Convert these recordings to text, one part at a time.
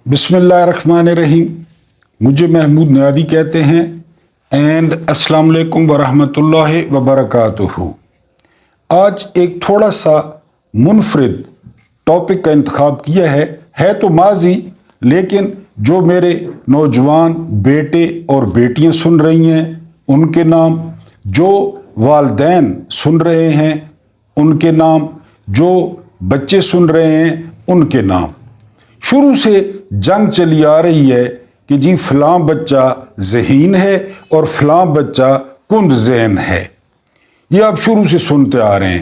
بسم اللہ الرحمن الرحیم. مجھے محمود نیادی کہتے ہیں اینڈ السلام علیکم ورحمۃ اللہ وبرکاتہ. آج ایک تھوڑا سا منفرد ٹاپک کا انتخاب کیا ہے تو ماضی، لیکن جو میرے نوجوان بیٹے اور بیٹیاں سن رہی ہیں ان کے نام، جو والدین سن رہے ہیں ان کے نام، جو بچے سن رہے ہیں ان کے نام. شروع سے جنگ چلی آ رہی ہے کہ جی فلاں بچہ ذہین ہے اور فلاں بچہ کند ذہن ہے. یہ آپ شروع سے سنتے آ رہے ہیں.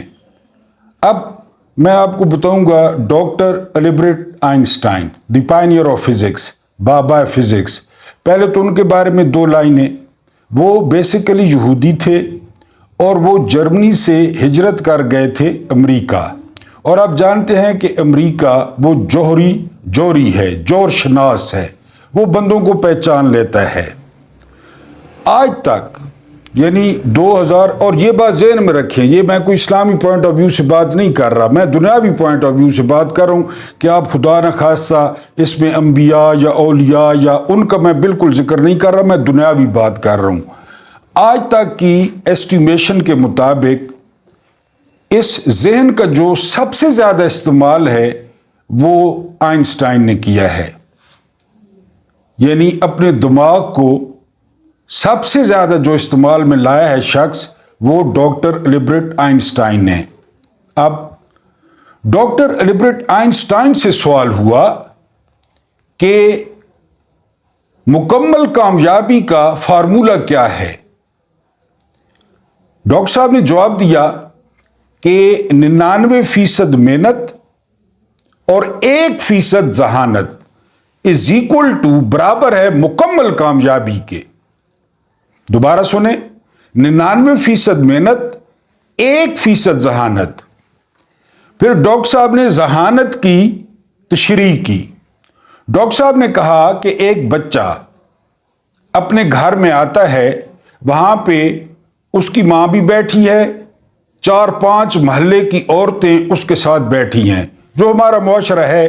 اب میں آپ کو بتاؤں گا doctor Albert Einstein, the pioneer of physics, بابا فزکس. پہلے تو ان کے بارے میں دو لائنیں. وہ بیسیکلی یہودی تھے اور وہ جرمنی سے ہجرت کر گئے تھے امریکہ. اور آپ جانتے ہیں کہ امریکہ وہ جوہری ہے، جوہر شناس ہے، وہ بندوں کو پہچان لیتا ہے. آج تک یعنی 2000، اور یہ بات ذہن میں رکھیں، یہ میں کوئی اسلامی پوائنٹ آف ویو سے بات نہیں کر رہا، میں دنیاوی پوائنٹ آف ویو سے بات کر رہا ہوں کہ آپ خدا نخواستہ اس میں انبیاء یا اولیاء یا ان کا میں بالکل ذکر نہیں کر رہا، میں دنیاوی بات کر رہا ہوں. آج تک کی ایسٹیمیشن کے مطابق اس ذہن کا جو سب سے زیادہ استعمال ہے وہ آئنسٹائن نے کیا ہے. یعنی اپنے دماغ کو سب سے زیادہ جو استعمال میں لایا ہے شخص، وہ ڈاکٹر البرٹ آئنسٹائن نے. اب ڈاکٹر البرٹ آئنسٹائن سے سوال ہوا کہ مکمل کامیابی کا فارمولہ کیا ہے. ڈاکٹر صاحب نے جواب دیا کہ 99% محنت اور 1% ذہانت از اکول ٹو برابر ہے مکمل کامیابی کے. دوبارہ سنیں، 99% محنت، 1% ذہانت. پھر ڈاکٹر صاحب نے ذہانت کی تشریح کی. ڈاکٹر صاحب نے کہا کہ ایک بچہ اپنے گھر میں آتا ہے، وہاں پہ اس کی ماں بھی بیٹھی ہے، 4-5 محلے کی عورتیں اس کے ساتھ بیٹھی ہیں. جو ہمارا معاشرہ ہے،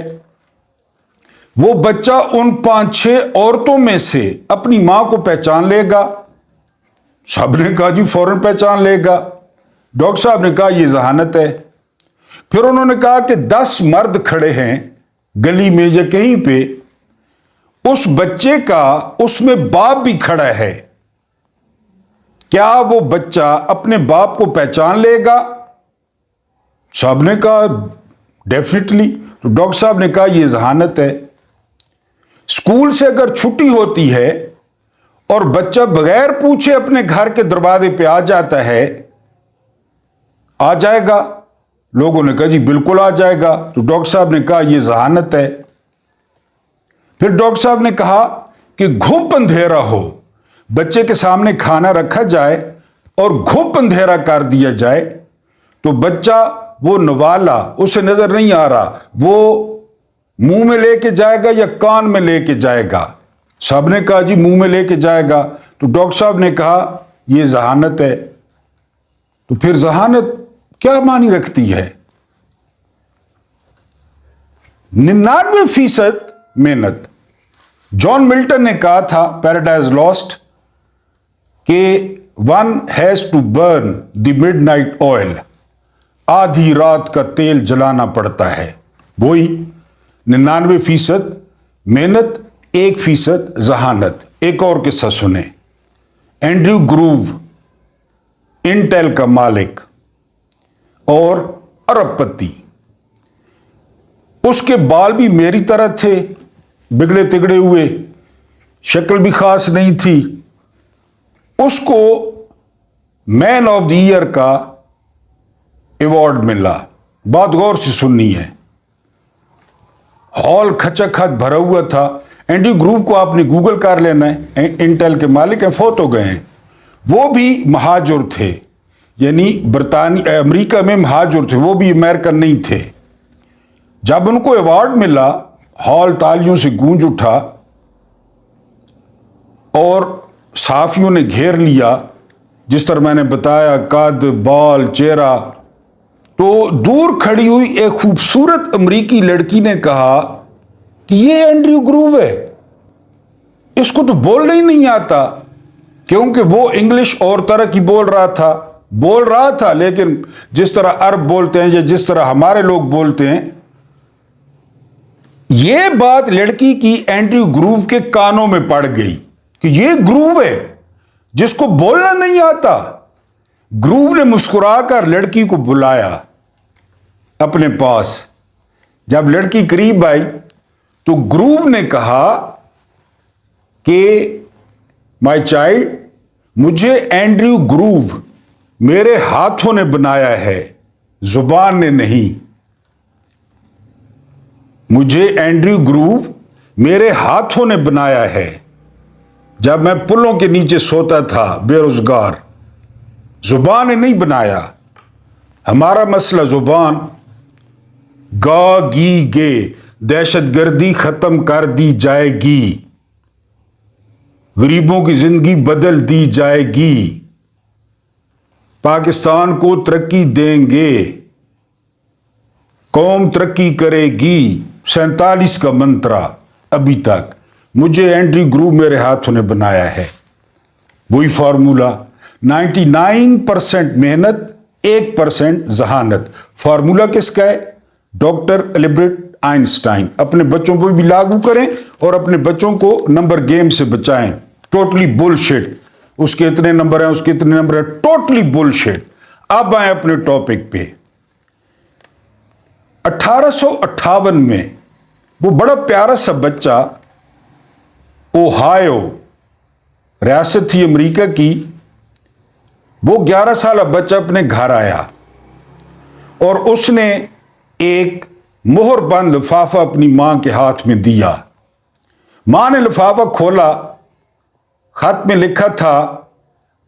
وہ بچہ ان 5-6 عورتوں میں سے اپنی ماں کو پہچان لے گا. سب نے کہا جی فوراً پہچان لے گا. ڈاکٹر صاحب نے کہا یہ ذہانت ہے. پھر انہوں نے کہا کہ 10 مرد کھڑے ہیں گلی میں یا کہیں پہ، اس بچے کا اس میں باپ بھی کھڑا ہے، کیا وہ بچہ اپنے باپ کو پہچان لے گا؟ صاحب نے کہا ڈیفینیٹلی. تو ڈاکٹر صاحب نے کہا یہ ذہانت ہے. اسکول سے اگر چھٹی ہوتی ہے اور بچہ بغیر پوچھے اپنے گھر کے دروازے پہ آ جاتا ہے، آ جائے گا؟ لوگوں نے کہا جی بالکل آ جائے گا. تو ڈاکٹر صاحب نے کہا یہ ذہانت ہے. پھر ڈاکٹر صاحب نے کہا کہ گھپ اندھیرا ہو، بچے کے سامنے کھانا رکھا جائے اور گھپ اندھیرا کر دیا جائے تو بچہ وہ نوالا اسے نظر نہیں آ رہا، وہ منہ میں لے کے جائے گا یا کان میں لے کے جائے گا؟ سب نے کہا جی منہ میں لے کے جائے گا. تو ڈاکٹر صاحب نے کہا یہ ذہانت ہے. تو پھر ذہانت کیا معنی رکھتی ہے؟ 99% محنت. جان ملٹن نے کہا تھا پیراڈائز لاسٹ کہ one has to burn the midnight oil, آدھی رات کا تیل جلانا پڑتا ہے. وہی 99% محنت، 1% ذہانت. ایک اور قصہ سنیں. اینڈریو گروو، انٹیل کا مالک اور ارب پتی، اس کے بال بھی میری طرح تھے، بگڑے تگڑے ہوئے، شکل بھی خاص نہیں تھی. اس کو مین آف دی ایئر کا ایوارڈ ملا. بات غور سے سننی ہے. ہال کھچا کھچ بھرا ہوا تھا. اینڈریو گروو کو آپ نے گوگل کر لینا ہے، انٹیل کے مالک ہیں، فوت ہو گئے ہیں. وہ بھی مہاجر تھے، یعنی امریکہ میں مہاجر تھے، وہ بھی امریکن نہیں تھے. جب ان کو ایوارڈ ملا، ہال تالیوں سے گونج اٹھا اور صحافیوں نے گھیر لیا. جس طرح میں نے بتایا، قد، بال، چہرہ. تو دور کھڑی ہوئی ایک خوبصورت امریکی لڑکی نے کہا کہ یہ اینڈریو گروو ہے، اس کو تو بولنا ہی نہیں آتا، کیونکہ وہ انگلش اور طرح کی بول رہا تھا، لیکن جس طرح عرب بولتے ہیں یا جس طرح ہمارے لوگ بولتے ہیں، یہ بات لڑکی کی اینڈریو گروو کے کانوں میں پڑ گئی کہ یہ گروو ہے جس کو بولنا نہیں آتا۔ گروو نے مسکرا کر لڑکی کو بلایا اپنے پاس۔ جب لڑکی قریب آئی تو گروو نے کہا کہ مائی چائلڈ، مجھے اینڈریو گروو میرے ہاتھوں نے بنایا ہے، زبان نے نہیں۔ مجھے اینڈریو گروو میرے ہاتھوں نے بنایا ہے، جب میں پلوں کے نیچے سوتا تھا بے روزگار، زبان نے نہیں بنایا۔ ہمارا مسئلہ زبان، گا گی گے، دہشت گردی ختم کر دی جائے گی، غریبوں کی زندگی بدل دی جائے گی، پاکستان کو ترقی دیں گے، قوم ترقی کرے گی، 47 کا منترا ابھی تک۔ مجھے اینڈریو گروو میرے ہاتھوں نے بنایا ہے، وہی فارمولا، 99% محنت، 1% ذہانت۔ فارمولا کس کا ہے؟ Doctor Albert Einstein. اپنے بچوں کو بھی لاگو کریں اور اپنے بچوں کو نمبر گیم سے بچائیں۔ ٹوٹلی بلشٹ، اس کے اتنے نمبر ہیں، اس کے اتنے نمبر ہیں، ٹوٹلی بلشٹ۔ اب آئیں اپنے ٹاپک پہ۔ 1858 میں وہ بڑا پیارا سا بچہ، اوہایو ریاست تھی امریکہ کی، وہ 11 سالہ بچہ اپنے گھر آیا اور اس نے ایک مہر بند لفافہ اپنی ماں کے ہاتھ میں دیا۔ ماں نے لفافہ کھولا، خط میں لکھا تھا،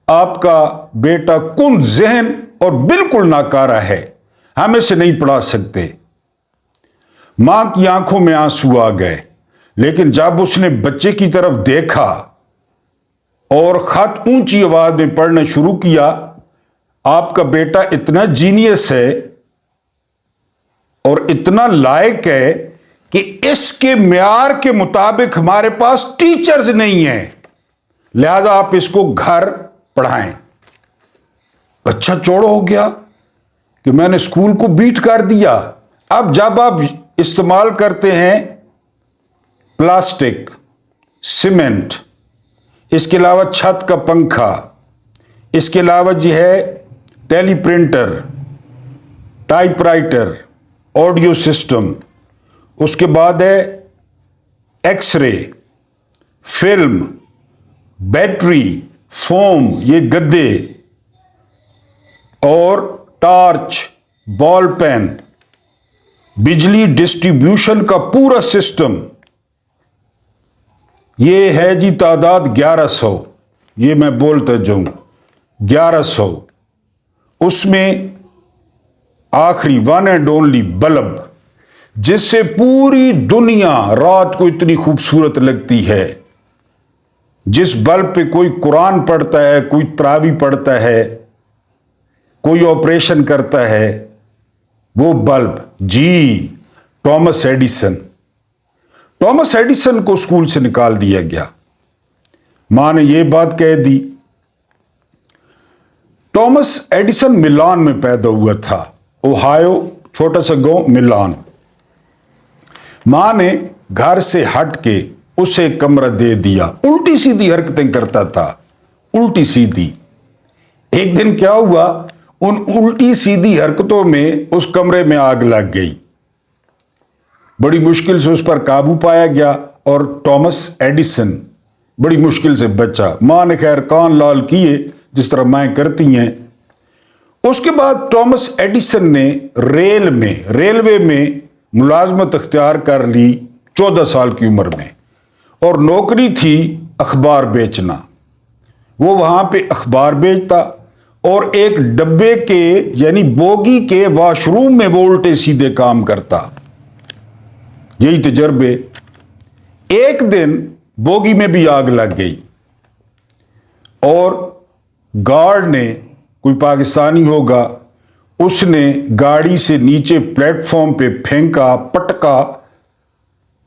آپ کا بیٹا کند ذہن اور بالکل ناکارہ ہے، ہم اسے نہیں پڑھا سکتے۔ ماں کی آنکھوں میں آنسو آ گئے، لیکن جب اس نے بچے کی طرف دیکھا اور خط اونچی آواز میں پڑھنا شروع کیا، آپ کا بیٹا اتنا جینیس ہے اور اتنا لائق ہے کہ اس کے معیار کے مطابق ہمارے پاس ٹیچرز نہیں ہیں، لہذا آپ اس کو گھر پڑھائیں۔ بچہ چوڑا ہو گیا کہ میں نے اسکول کو بیٹ کر دیا۔ اب جب آپ استعمال کرتے ہیں پلاسٹک، سیمنٹ، اس کے علاوہ چھت کا پنکھا، اس کے علاوہ جو ہے teleprinter, typewriter, audio system, اس کے بعد ہے X ray, film, battery, foam, یہ گدے، اور ٹارچ، بال پین، بجلی ڈسٹریبیوشن کا پورا سسٹم، یہ ہے جی تعداد 1100، یہ میں بولتا جاؤں 1100۔ اس میں آخری ون اینڈ اونلی بلب، جس سے پوری دنیا رات کو اتنی خوبصورت لگتی ہے، جس بلب پہ کوئی قرآن پڑھتا ہے، کوئی تراویح پڑھتا ہے، کوئی آپریشن کرتا ہے، وہ بلب جی ٹامس ایڈیسن۔ ٹامس ایڈیسن کو اسکول سے نکال دیا گیا۔ ماں نے یہ بات کہہ دی۔ ٹامس ایڈیسن ملان میں پیدا ہوا تھا، اوہایو، چھوٹا سا گاؤں ملان۔ ماں نے گھر سے ہٹ کے اسے کمرہ دے دیا۔ الٹی سیدھی حرکتیں کرتا تھا، الٹی سیدھی۔ ایک دن کیا ہوا، ان الٹی سیدھی حرکتوں میں اس کمرے میں آگ لگ گئی۔ بڑی مشکل سے اس پر قابو پایا گیا اور ٹامس ایڈیسن بڑی مشکل سے بچا۔ ماں نے خیر کان لال کیے جس طرح مائیں کرتی ہیں۔ اس کے بعد ٹامس ایڈیسن نے ریلوے میں ملازمت اختیار کر لی 14 سال کی عمر میں، اور نوکری تھی اخبار بیچنا۔ وہ وہاں پہ اخبار بیچتا اور ایک ڈبے کے یعنی بوگی کے واش روم میں وہ الٹے سیدھے کام کرتا۔ یہی تجربے۔ ایک دن بوگی میں بھی آگ لگ گئی اور گارڈ نے، کوئی پاکستانی ہوگا، اس نے گاڑی سے نیچے پلیٹ فارم پہ پھینکا، پٹکا،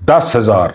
10,000।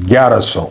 1100।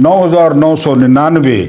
9,999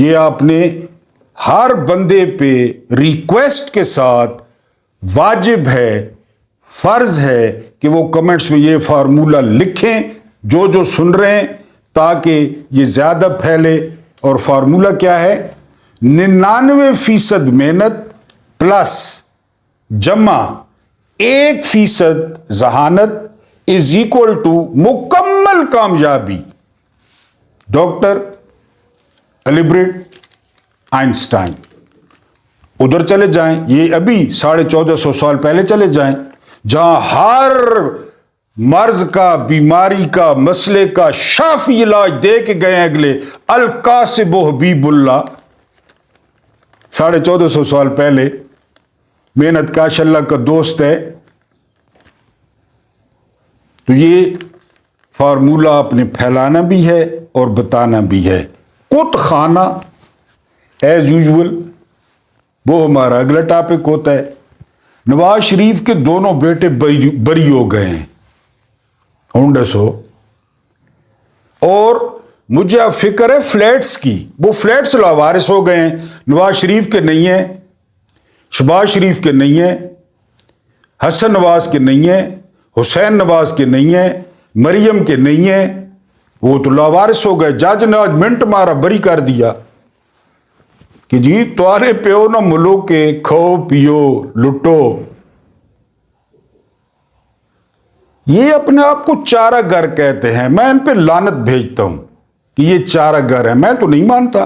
یہ آپ نے ہر بندے پہ ریکویسٹ کے ساتھ واجب ہے، فرض ہے کہ وہ کمنٹس میں یہ فارمولہ لکھیں جو جو سن رہے ہیں، تاکہ یہ زیادہ پھیلے۔ اور فارمولہ کیا ہے؟ 99% محنت پلس جمع 1% ذہانت از اکول ٹو مکمل کامیابی۔ Doctor Albert Einstein. ادھر چلے جائیں، یہ ابھی 1450 سال پہلے چلے جائیں، جہاں ہر مرض کا، بیماری کا، مسئلے کا شافی علاج دے کے گئے اگلے القاسب و حبیب اللہ 1450 سال پہلے۔ محنت کاش اللہ کا دوست ہے۔ تو یہ فارمولہ آپ نے پھیلانا بھی ہے اور بتانا بھی ہے۔ کت خانہ ایز یوزول، وہ ہمارا اگلا ٹاپک ہوتا ہے۔ نواز شریف کے دونوں بیٹے بری ہو گئے ہیں، ہونڈس ہو، اور مجھے اب فکر ہے فلیٹس کی۔ وہ فلیٹس لاوارث ہو گئے ہیں، نواز شریف کے نہیں ہیں، شہباز شریف کے نہیں ہیں، حسن نواز کے نہیں ہیں، حسین نواز کے نہیں ہیں، مریم کے نہیں ہیں، وہ تو لاوارث ہو گئے۔ جج نے آج منٹ مارا، بری کر دیا کہ جی توارے پیو نہ ملو کے، کھو پیو لٹو۔ یہ اپنے آپ کو چارہ گر کہتے ہیں، میں ان پہ لعنت بھیجتا ہوں کہ یہ چارہ گر ہے، میں تو نہیں مانتا۔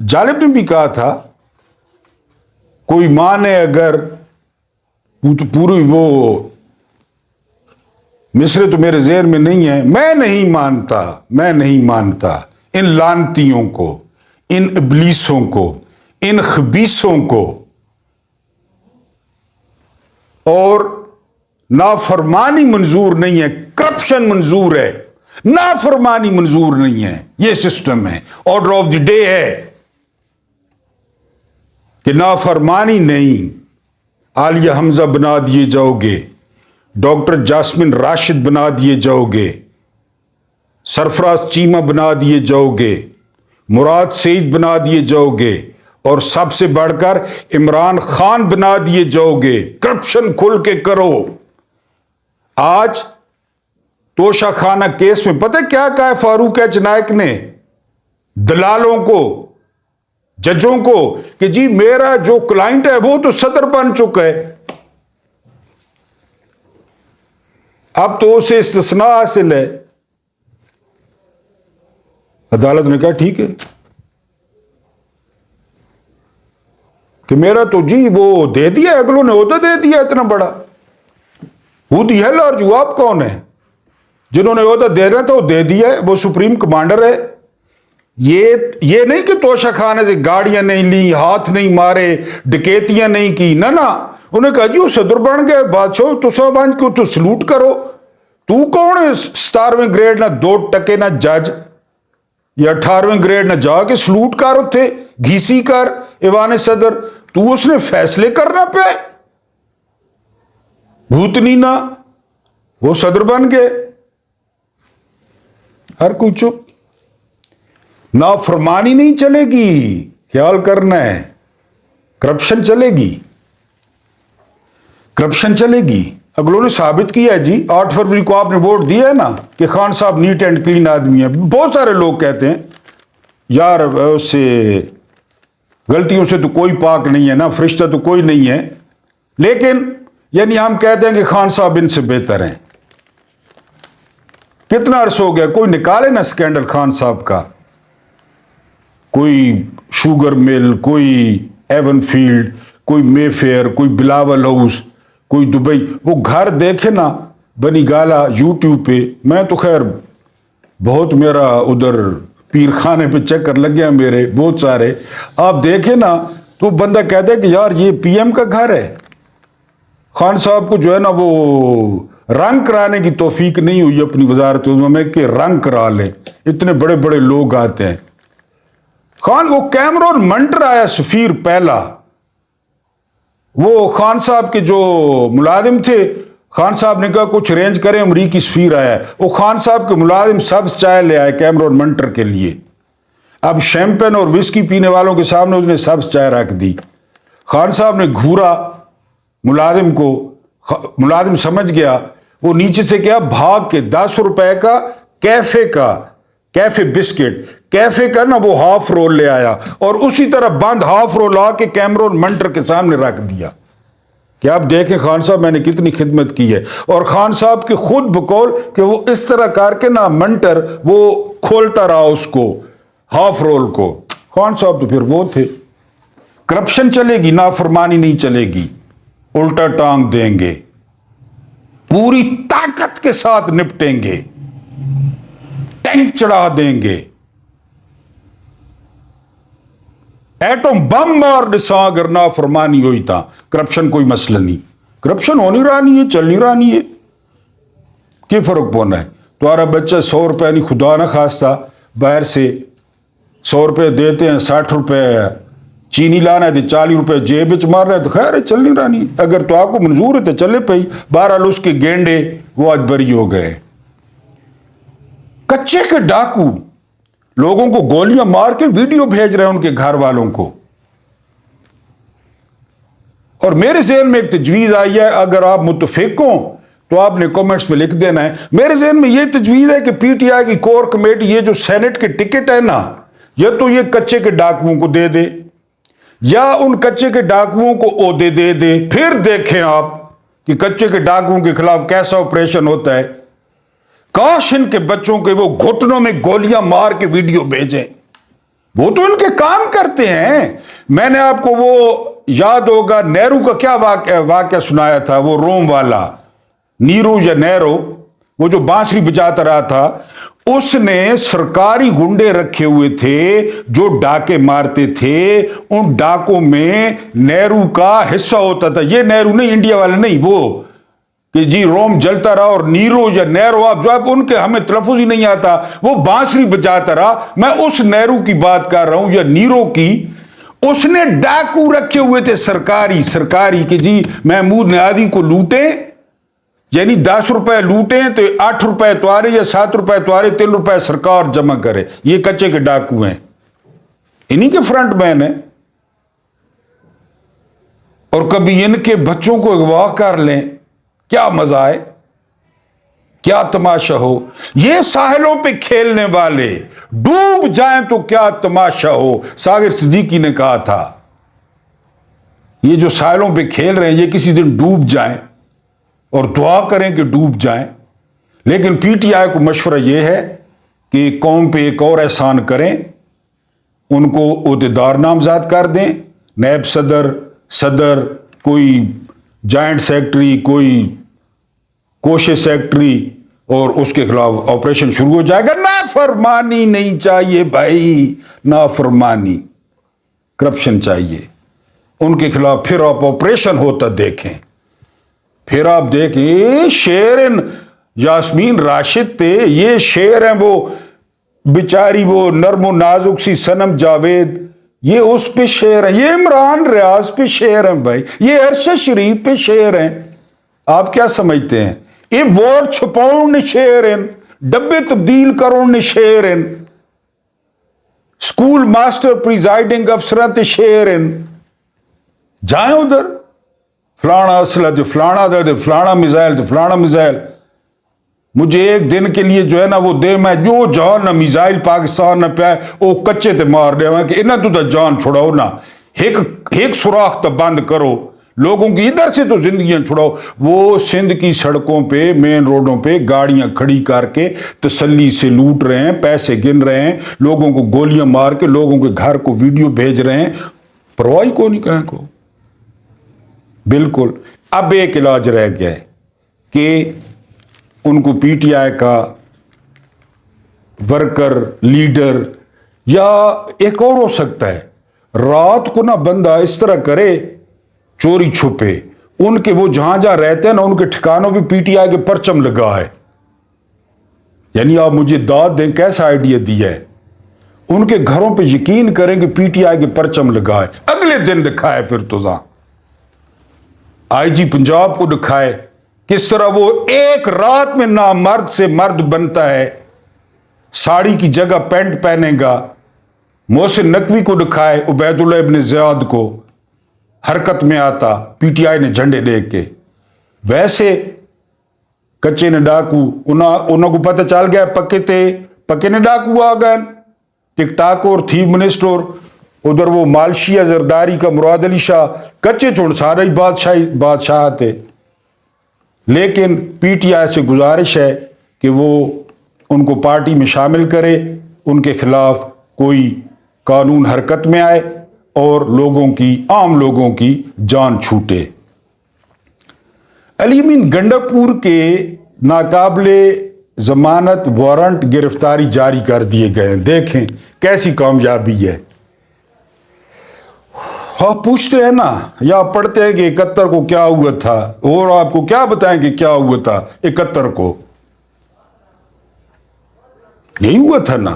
جالب نے بھی کہا تھا کوئی مانے اگر، پوری وہ مصرے تو میرے ذہن میں نہیں ہے، میں نہیں مانتا ان لعنتیوں کو، ان ابلیسوں کو، ان خبیثوں کو، اور نافرمانی منظور نہیں ہے، کرپشن منظور ہے، نافرمانی منظور نہیں ہے۔ یہ سسٹم ہے، آرڈر آف دی ڈے ہے کہ نافرمانی نہیں۔ عالیہ حمزہ بنا دیے جاؤ گے، ڈاکٹر جاسمین راشد بنا دیے جاؤ گے، سرفراز چیمہ بنا دیے جاؤ گے، مراد سعید بنا دیے جاؤ گے، اور سب سے بڑھ کر عمران خان بنا دیے جاؤ گے۔ کرپشن کھل کے کرو۔ آج توشہ خانہ کیس میں پتہ کیا کہا ہے فاروق ایچ نائک نے دلالوں کو، ججوں کو، کہ جی میرا جو کلائنٹ ہے وہ تو صدر بن چکا ہے، اب تو اسے استثناء حاصل ہے۔ عدالت نے کہا ٹھیک ہے کہ میرا تو جی وہ دے دیا، اگلوں نے عہدہ دے دیا اتنا بڑا۔ ہو دی ہیل اور جو آپ کون ہے؟ جنہوں نے عہدہ دینا تھا وہ دے دیا ہے، وہ سپریم کمانڈر ہے۔ یہ نہیں کہ توشہ خانے سے گاڑیاں نہیں لی، ہاتھ نہیں مارے، ڈکیتیاں نہیں کی، نہ انہوں نے کہا جی وہ صدر بن گئے، بادشاہ تو سب بن کے تو سلوٹ کرو۔ تو کون ہے 17ویں گریڈ نہ 2 ٹکے نہ جج، یا 18ویں گریڈ نہ جا کے سلوٹ کر تھے، گھیسی کر ایوان صدر، تو اس نے فیصلے کرنا پہ بھوتنی نہ، وہ صدر بن گئے۔ ہر کوئی چپ۔ نافرمانی نہیں چلے گی، خیال کرنا ہے، کرپشن چلے گی، کرپشن چلے گی۔ اگلوں نے ثابت کیا ہے جی، 8 فروری کو آپ نے ووٹ دیا ہے نا کہ خان صاحب نیٹ اینڈ کلین آدمی ہیں۔ بہت سارے لوگ کہتے ہیں یار اس سے غلطیوں سے تو کوئی پاک نہیں ہے نا، فرشتہ تو کوئی نہیں ہے، لیکن یعنی ہم کہتے ہیں کہ خان صاحب ان سے بہتر ہیں۔ کتنا عرصہ ہو گیا، کوئی نکالے نا سکینڈل خان صاحب کا، کوئی شوگر مل، کوئی ایون فیلڈ، کوئی مے فیئر، کوئی بلاول ہاؤس، کوئی دبئی، وہ گھر دیکھے نا بنی گالا یوٹیوب پہ۔ میں تو خیر بہت، میرا ادھر پیر خانے پہ چکر لگ گیا میرے بہت سارے، آپ دیکھیں نا تو بندہ کہتا ہے کہ یار یہ پی ایم کا گھر ہے۔ خان صاحب کو جو ہے نا وہ رنگ کرانے کی توفیق نہیں ہوئی اپنی وزارت میں کہ رنگ کرا لیں، اتنے بڑے بڑے لوگ آتے ہیں۔ خان وہ کیمرون منٹر آیا سفیر پہلا، وہ خان صاحب کے جو ملازم تھے، خان صاحب نے کہا کچھ ارینج کریں، امریکی سفیر آیا ہے، وہ خان صاحب کے ملازم سبز چائے لے آئے کیمرون منٹر کے لیے۔ اب شیمپین اور وسکی پینے والوں کے سامنے اس نے سبز چائے رکھ دی. خان صاحب نے گھورا ملازم کو, ملازم سمجھ گیا, وہ نیچے سے کیا بھاگ کے 10 روپے کا کیفے بسکٹ, کیفے کا نا وہ ہاف رول لے آیا اور اسی طرح بند ہاف رول آ کے کیمرون منٹر کے سامنے رکھ دیا کہ آپ دیکھیں خان صاحب میں نے کتنی خدمت کی ہے. اور خان صاحب کے خود بقول کہ وہ اس طرح کر کے نا منٹر وہ کھولتا رہا اس کو ہاف رول کو. خان صاحب تو پھر وہ تھے. کرپشن چلے گی, نافرمانی نہیں چلے گی, الٹا ٹانگ دیں گے, پوری طاقت کے ساتھ نپٹیں گے, ٹینک چڑھا دیں گے, ایٹم بم مار ڈساں اگر نافرمانی ہوئی تا. کرپشن کوئی مسئلہ نہیں, کرپشن ہونی رانی ہے, چلنی رانی ہے, کی فرق پونا ہے. تمہارا بچہ 100 روپے نہیں, خدا نہ خواستہ باہر سے 100 روپے دیتے ہیں, 60 روپے چینی لانا ہے تو 40 روپے جیب وچ مارنا ہے تو خیر ہے, چلنی رانی. اگر تو آپ کو منظور ہے تو چلے پئی. بہرحال اس کے گینڈے وہ آج بری ہو گئے. کچے کے ڈاکو لوگوں کو گولیاں مار کے ویڈیو بھیج رہے ہیں ان کے گھر والوں کو. اور میرے ذہن میں ایک تجویز آئی ہے, اگر آپ متفق ہوں تو آپ نے کامنٹس میں لکھ دینا ہے. میرے ذہن میں یہ تجویز ہے کہ پی ٹی آئی کی کور کمیٹی یہ جو سینٹ کے ٹکٹ ہے نا, یہ تو یہ کچے کے ڈاکوؤں کو دے دے یا ان کچے کے ڈاکوؤں کو عہدے دے دے. پھر دیکھیں آپ کہ کچے کے ڈاکوؤں کے خلاف کیسا آپریشن ہوتا ہے. کاش ان کے بچوں کے وہ گھٹنوں میں گولیاں مار کے ویڈیو بھیجیں, وہ تو ان کے کام کرتے ہیں. میں نے آپ کو وہ یاد ہوگا نیرو کا کیا واقعہ سنایا تھا, وہ روم والا نیرو یا نیرو, وہ جو بانسری بجاتا رہا تھا. اس نے سرکاری گنڈے رکھے ہوئے تھے جو ڈاکے مارتے تھے. ان ڈاکوں میں نیرو کا حصہ ہوتا تھا. یہ نیرو نہیں, انڈیا والے نہیں, وہ کہ جی روم جلتا رہا اور نیرو یا نیرو, آپ جو ان کے ہمیں تلفظ ہی نہیں آتا, وہ بانسری بجاتا رہا. میں اس نیرو کی بات کر رہا ہوں یا نیرو کی. اس نے ڈاکو رکھے ہوئے تھے سرکاری کہ جی محمود نیازی کو لوٹیں, یعنی 10 روپے لوٹیں تو 8 روپے توارے یا 7 روپے توارے, 3 روپے سرکار جمع کرے. یہ کچے کے ڈاکو ہیں, انہی کے فرنٹ مین ہیں. اور کبھی ان کے بچوں کو اغوا کر لیں, کیا مزہ ہے, کیا تماشا ہو. یہ ساحلوں پہ کھیلنے والے ڈوب جائیں تو کیا تماشا ہو. ساغر صدیقی نے کہا تھا یہ جو ساحلوں پہ کھیل رہے ہیں یہ کسی دن ڈوب جائیں, اور دعا کریں کہ ڈوب جائیں. لیکن پی ٹی آئی کو مشورہ یہ ہے کہ قوم پہ ایک اور احسان کریں, ان کو عہدیدار نامزد کر دیں, نیب صدر, کوئی جوائنٹ سیکٹری, کوئی کوشش سیکٹری, اور اس کے خلاف آپریشن شروع ہو جائے گا. نافرمانی نہیں چاہیے بھائی, نافرمانی, کرپشن چاہیے ان کے خلاف. پھر آپ آپریشن ہوتا دیکھیں, پھر آپ دیکھیں. شیرن یاسمین راشد تھے, یہ شیر ہیں وہ بیچاری, وہ نرم و نازک سی صنم جاوید, یہ اس پہ شیر ہیں. یہ عمران ریاض پہ شیر ہیں بھائی, یہ ارشد شریف پہ شیر ہیں. آپ کیا سمجھتے ہیں؟ یہ ووٹ چھپاؤ نے شیر ہیں, ڈبے تبدیل کرو نے شیر ہیں, سکول ماسٹر پریزائڈنگ افسران تے شیر ہیں. جائیں ادھر, فلانا اسلحہ تے فلانا تے فلانا میزائل تے فلانا میزائل. مجھے ایک دن کے لیے جو ہے نا وہ دے, میں جو جان نہ میزائل پاکستان نہ پیا وہ کچے تے مار دے کہ انہیں تو جان چھڑاؤ نا, ایک سوراخ تو بند کرو, لوگوں کی ادھر سے تو زندگیاں چھڑاؤ. وہ سندھ کی سڑکوں پہ, مین روڈوں پہ گاڑیاں کھڑی کر کے تسلی سے لوٹ رہے ہیں, پیسے گن رہے ہیں, لوگوں کو گولیاں مار کے لوگوں کے گھر کو ویڈیو بھیج رہے ہیں. پرواہ کو نہیں کہیں کو. بالکل. اب ایک علاج رہ گیا ہے کہ ان کو پی ٹی آئی کا ورکر, لیڈر, یا ایک اور ہو سکتا ہے رات کو نہ بندہ اس طرح کرے چوری چھپے, ان کے وہ جہاں رہتے ہیں نا ان کے ٹھکانوں پہ پی ٹی آئی کے پرچم لگا ہے. یعنی آپ مجھے داد دیں, کیسا آئیڈیا دیا ہے. ان کے گھروں پہ یقین کریں کہ پی ٹی آئی کے پرچم لگا ہے, اگلے دن دکھائے پھر تو آئی جی پنجاب کو دکھائے کس طرح وہ ایک رات میں نامرد سے مرد بنتا ہے, ساڑی کی جگہ پینٹ پہنے گا, محسن نقوی کو دکھائے عبید اللہ ابن زیاد کو حرکت میں آتا پی ٹی آئی نے جھنڈے دے کے. ویسے کچے نے ڈاکو انہوں کو پتہ چل گیا پکے نے ڈاکو آ گئے ٹک ٹاک اور تھیف منسٹر. ادھر وہ مالشیا زرداری کا مراد علی شاہ کچے چون سارے بادشاہ تھے. لیکن پی ٹی آئی سے گزارش ہے کہ وہ ان کو پارٹی میں شامل کرے, ان کے خلاف کوئی قانون حرکت میں آئے اور عام لوگوں کی جان چھوٹے. علی امین گنڈاپور کے ناقابل ضمانت وارنٹ گرفتاری جاری کر دیے گئے. دیکھیں کیسی کامیابی ہے. آپ پوچھتے ہیں نا یا پڑھتے ہیں کہ 71 کو کیا ہوا تھا, اور آپ کو کیا بتائیں کہ کیا ہوا تھا 71 کو. یہی ہوا تھا نا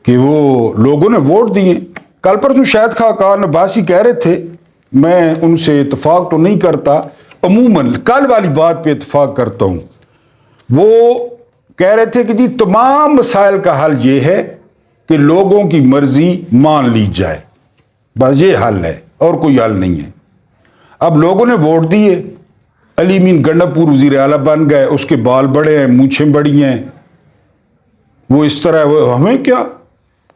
کہ وہ لوگوں نے ووٹ دیے. کل پر جو شاہد خاقان عباسی کہہ رہے تھے, میں ان سے اتفاق تو نہیں کرتا, عموماً کل والی بات پہ اتفاق کرتا ہوں. وہ کہہ رہے تھے کہ جی تمام مسائل کا حل یہ ہے کہ لوگوں کی مرضی مان لی جائے, بس یہ حل ہے اور کوئی حل نہیں ہے. اب لوگوں نے ووٹ دیے, علی امین گنڈاپور وزیر اعلیٰ بن گئے, اس کے بال بڑے ہیں, مونچھیں بڑی ہیں, وہ اس طرح ہمیں کیا,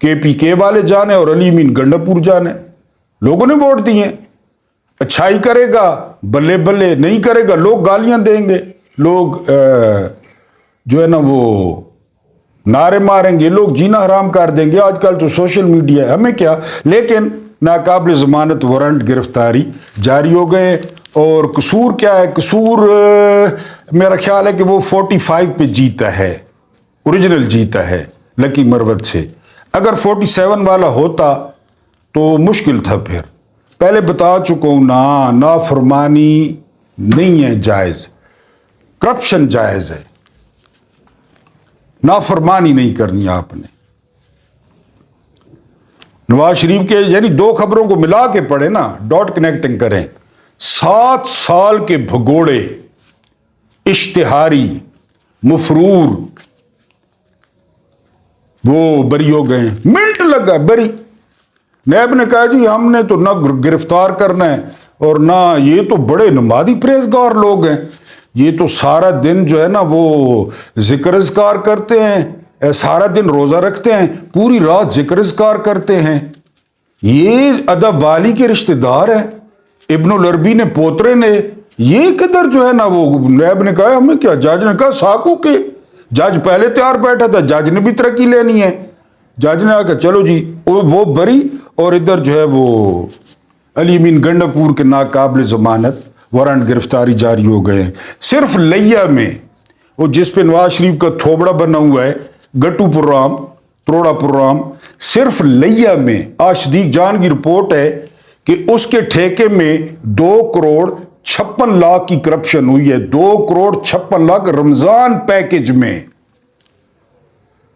کے پی کے والے جانے اور علی امین گنڈاپور جانے. لوگوں نے ووٹ دیے. اچھائی کرے گا بلے بلے, نہیں کرے گا لوگ گالیاں دیں گے, لوگ جو ہے نا وہ نعرے ماریں گے, لوگ جینا حرام کر دیں گے. آج کل تو سوشل میڈیا ہے, ہمیں کیا. لیکن ناقابل ضمانت وارنٹ گرفتاری جاری ہو گئے. اور قصور کیا ہے؟ قصور میرا خیال ہے کہ وہ 45 پہ جیتا ہے, اوریجنل جیتا ہے لکی مروت سے. اگر 47 والا ہوتا تو مشکل تھا. پھر پہلے بتا چکا ہوں نافرمانی نہیں ہے جائز, کرپشن جائز ہے, نافرمانی نہیں کرنی آپ نے. نواز شریف کے یعنی دو خبروں کو ملا کے پڑھے نا, ڈاٹ کنیکٹنگ کریں. 7 سال کے بھگوڑے, اشتہاری, مفرور, وہ بری ہو گئے. منٹ لگا بری. نیب نے کہا جی ہم نے تو نہ گرفتار کرنا ہے اور نہ, یہ تو بڑے نمازی پرہیزگار لوگ ہیں, یہ تو سارا دن جو ہے نا وہ ذکر اذکار کرتے ہیں, سارا دن روزہ رکھتے ہیں, پوری رات ذکر اذکار کرتے ہیں, یہ ادب والی کے رشتہ دار ہیں. ابن العربی نے پوترے نے, یہ قدر جو ہے نا وہ. نیب نے کہا ہمیں کیا, جج نے کہا ساکو کے, جج پہلے تیار بیٹھا تھا, جج نے بھی ترقی لینی ہے. جج نے کہا چلو جی وہ بری, اور ادھر جو ہے وہ علی امین گنڈاپور کے ناقابل ضمانت وارنٹ گرفتاری جاری ہو گئے ہیں. صرف لیا میں وہ جس پہ نواز شریف کا تھوبڑا بنا ہوا ہے, گٹو پرام, تروڑا پرام, صرف لیا میں آج صدیق جان کی رپورٹ ہے کہ اس کے ٹھیکے میں 2 کروڑ 56 لاکھ کی کرپشن ہوئی ہے. 2 کروڑ 56 لاکھ رمضان پیکج میں.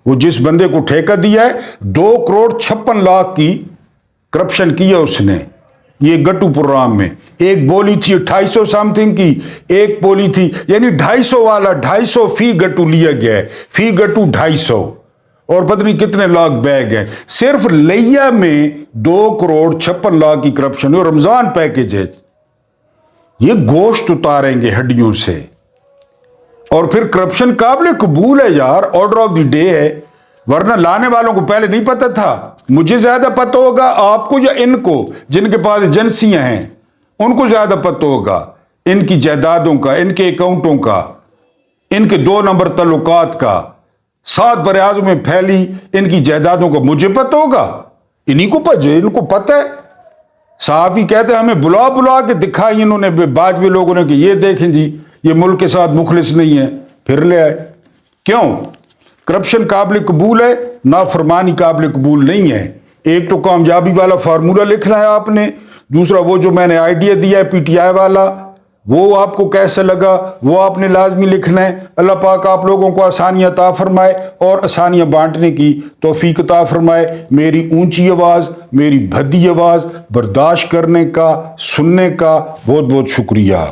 وہ جس بندے کو ٹھیکہ دیا ہے 2 کروڑ 56 لاکھ کی کرپشن کی ہے اس نے. یہ گٹو پرام میں ایک بولی تھی 250 سم تھنگ کی, ایک بولی تھی یعنی 250 والا 250 فی گٹو لیا گیا ہے, فی گٹو 250, اور پتہ نہیں کتنے لاکھ بیگ ہیں. صرف لیا میں 2 کروڑ 56 لاکھ کی کرپشن, اور رمضان پیکج ہے. یہ گوشت اتاریں گے ہڈیوں سے. اور پھر کرپشن قابل قبول ہے یار, آرڈر آف دی ڈے ہے, ورنہ لانے والوں کو پہلے نہیں پتا تھا. مجھے زیادہ پتہ ہوگا آپ کو یا ان کو, جن کے پاس ایجنسیاں ہیں ان کو زیادہ پتہ ہوگا ان کی جائیدادوں کا, ان کے اکاؤنٹوں کا, ان کے 2 نمبر تعلقات کا, 7 بر اعظم میں پھیلی ان کی جائیدادوں کا. مجھے پتہ ہوگا, انہی کو ان کو پتہ ہے. صحافی کہتے ہیں ہمیں بلا کے دکھائی انہوں نے, باجوے لوگوں نے, کہ یہ دیکھیں جی یہ ملک کے ساتھ مخلص نہیں ہے, پھر لے آئے. کیوں؟ کرپشن قابل قبول ہے, نافرمانی قابل قبول نہیں ہے. ایک تو کامیابی والا فارمولہ لکھنا ہے آپ نے, دوسرا وہ جو میں نے آئیڈیا دیا ہے پی ٹی آئی والا, وہ آپ کو کیسا لگا وہ آپ نے لازمی لکھنا ہے. اللہ پاک آپ لوگوں کو آسانیاں عطا فرمائے اور آسانیاں بانٹنے کی توفیق عطا فرمائے. میری اونچی آواز, میری بھدی آواز برداشت کرنے کا, سننے کا بہت بہت شکریہ.